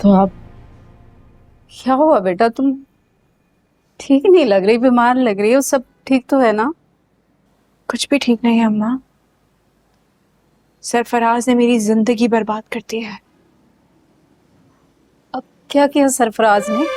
तो आप क्या हुआ बेटा? तुम ठीक नहीं लग रही, बीमार लग रही हो। सब ठीक तो है ना? कुछ भी ठीक नहीं है अम्मा। सरफराज ने मेरी जिंदगी बर्बाद कर दी है। अब क्या किया सरफराज ने?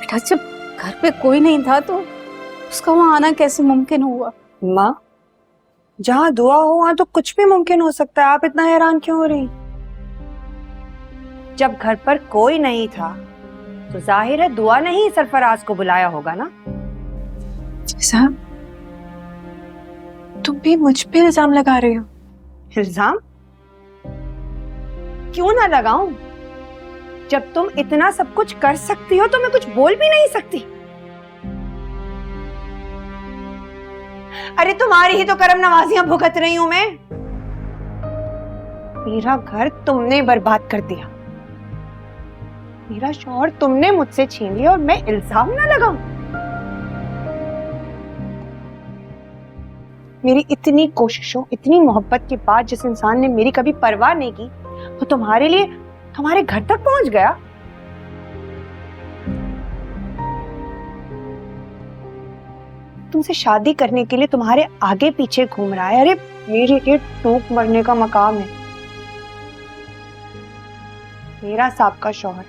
बेटा जब घर पे कोई नहीं था तो उसका वहां आना कैसे मुमकिन हुआ? माँ, जहाँ दुआ हो वहां तो कुछ भी मुमकिन हो सकता है। आप इतना हैरान क्यों हो रही? जब घर पर कोई नहीं था तो जाहिर है दुआ ने ही सरफराज को बुलाया होगा ना। साहब, तुम भी मुझ पे इल्जाम लगा रहे हो। इल्जाम क्यों ना लगाऊं? जब तुम इतना सब कुछ कर सकती हो तो मैं कुछ बोल भी नहीं सकती। अरे तुम्हारी ही तो करम नवाजियां भुगत रही हूं मैं। मेरा घर तुमने बर्बाद कर दिया, मेरा शौहर तुमने मुझसे छीन लिया और मैं इल्जाम ना लगाऊं? मेरी इतनी कोशिशों, इतनी मोहब्बत के बाद जिस इंसान ने मेरी कभी परवाह नहीं की वो तुम्हारे लिए तुम्हारे घर तक पहुंच गया। तुमसे शादी करने के लिए तुम्हारे आगे पीछे घूम रहा है। अरे मेरे लिए टूक मरने का मकाम है। मेरा साबका शौहर,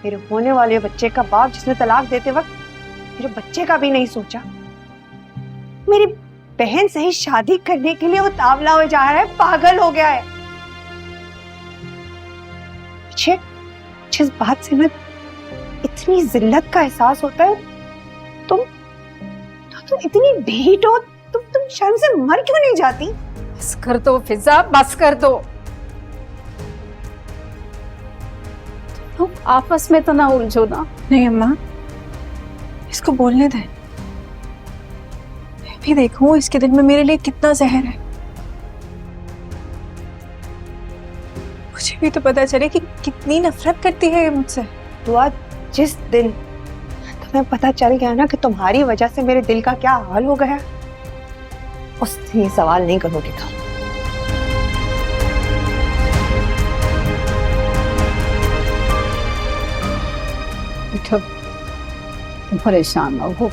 मेरे होने वाले बच्चे का बाप, जिसने तलाक देते वक्त मेरे बच्चे का भी नहीं सोचा। मेरी बहन से ही शादी करने के लिए वो तावला हो जा रहा है, पागल हो गया है। मुझे जिस बात से मैं इतनी जिल्लत का एहसास होता है, तुम इतनी ढीठ हो, तुम शर्म से मर क्यों नहीं जाती? बस कर दो फिजा, बस कर दो। तुम आपस में तो ना उलझो ना। नहीं अम्मा, इसको बोलने दे। मैं भी देखूं इसके दिल में मेरे लिए कितना जहर है। मुझे भी तो पता चले कि कितनी नफरत करती है ये मुझसे। दुआ, जिस दिन तुम्हें पता चल गया ना कि तुम्हारी वजह से मेरे दिल का क्या हाल हो गया, उस दिन ये सवाल नहीं करोगे तुम। तुम परेशान ना हो।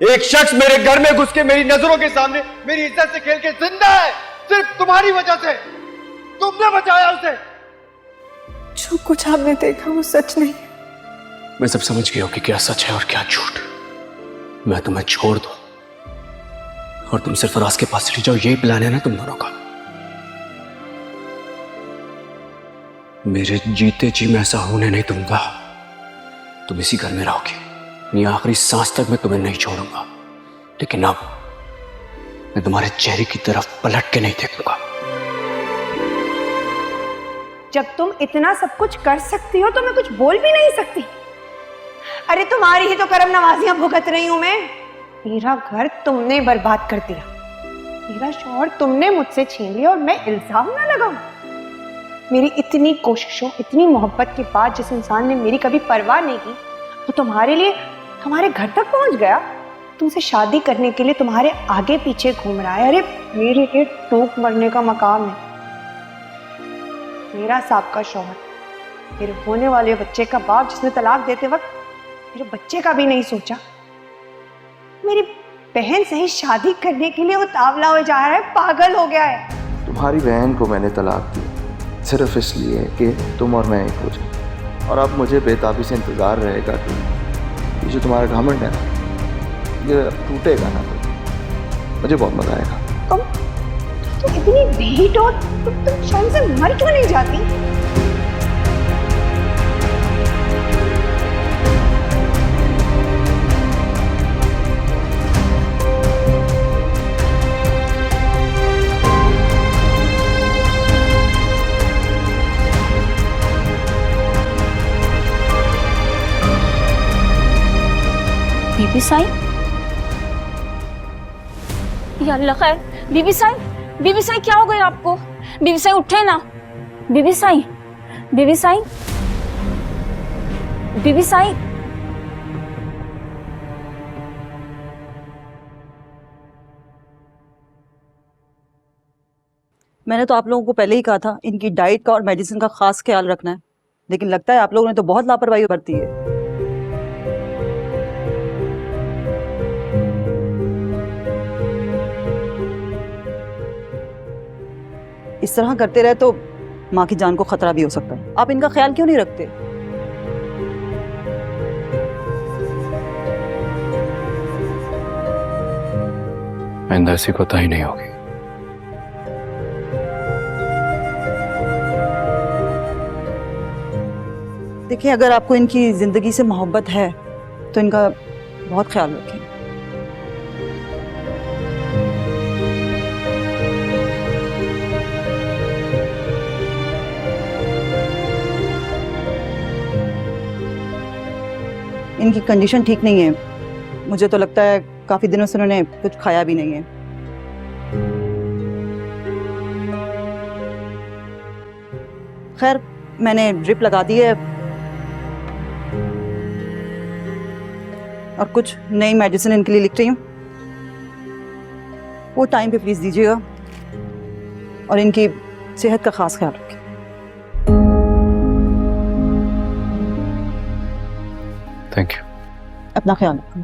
एक शख्स मेरे घर में घुस के मेरी नजरों के सामने मेरी इज्जत से खेल के जिंदा है, सिर्फ तुम्हारी वजह से। तुमने बचाया उसे। जो कुछ आपने देखा वो सच नहीं है। मैं सब समझ गया हूं कि क्या सच है और क्या झूठ। मैं तुम्हें छोड़ दूं और तुम सरफराज के पास चली जाओ, यही प्लान है ना तुम दोनों का? मेरे जीते जी मैं ऐसा होने नहीं दूंगा। तुम इसी घर में रहोगी, अपनी आखिरी सांस तक मैं तुम्हें नहीं छोड़ूंगा। लेकिन अब मैं तुम्हारे चेहरे की तरफ पलट के नहीं देखूंगा। जब तुम इतना सब कुछ कर सकती हो तो मैं कुछ बोल भी नहीं सकती। अरे तुम्हारी ही तो करम नवाजियां भुगत रही हूं मैं। मेरा घर तुमने बर्बाद कर दिया, मेरा शौहर तुमने मुझसे छीन लिया और मैं इल्जाम ना लगाऊं? मेरी इतनी कोशिशों, इतनी मोहब्बत के बाद जिस इंसान ने मेरी कभी परवाह नहीं की वो तुम्हारे लिए तुम्हारे घर तक पहुंच गया। तुमसे शादी करने के लिए तुम्हारे आगे पीछे घूम रहा है। अरे मेरे लिए टूक मरने का मकाम है। मेरा साबका शौहर, मेरे होने वाले बच्चे का बाप, जिसने तलाक देते वक्त मेरे बच्चे का भी नहीं सोचा। मेरी बहन से ही शादी करने के लिए वो तावला हो जा रहा है, पागल हो गया है। तुम्हारी बहन को मैंने तलाक दी सिर्फ इसलिए कि तुम और मैं एक हो जाए, और अब मुझे बेताबी से इंतज़ार रहेगा कि ये जो तुम्हारा घमंड है ना, ये टूटेगा ना। तो मुझे बहुत मजा आएगा। तू इतनी ढीठ हो, तुम शर्म से मर क्यों नहीं जाती? बीबी साई, या अल्लाह खैर। बीबी साई, बीबी साई क्या हो गया आपको? बीबी साई उठे ना। बीबी साई, बीबी साई, बीबी साई। मैंने तो आप लोगों को पहले ही कहा था इनकी डाइट का और मेडिसिन का खास ख्याल रखना है, लेकिन लगता है आप लोगों ने तो बहुत लापरवाही बरती है। इस तरह करते रहे तो माँ की जान को खतरा भी हो सकता है। आप इनका ख्याल क्यों नहीं रखते? आइंदा ऐसी कोताही नहीं होगी। देखिए, अगर आपको इनकी जिंदगी से मोहब्बत है तो इनका बहुत ख्याल रखें। इनकी कंडीशन ठीक नहीं है, मुझे तो लगता है काफी दिनों से उन्होंने कुछ खाया भी नहीं है। खैर, मैंने ड्रिप लगा दी है और कुछ नई मेडिसिन इनके लिए लिख रही हूँ, वो टाइम पे प्लीज दीजिएगा और इनकी सेहत का खास ख्याल रखें। Thank you. अपना ख्याल रखें।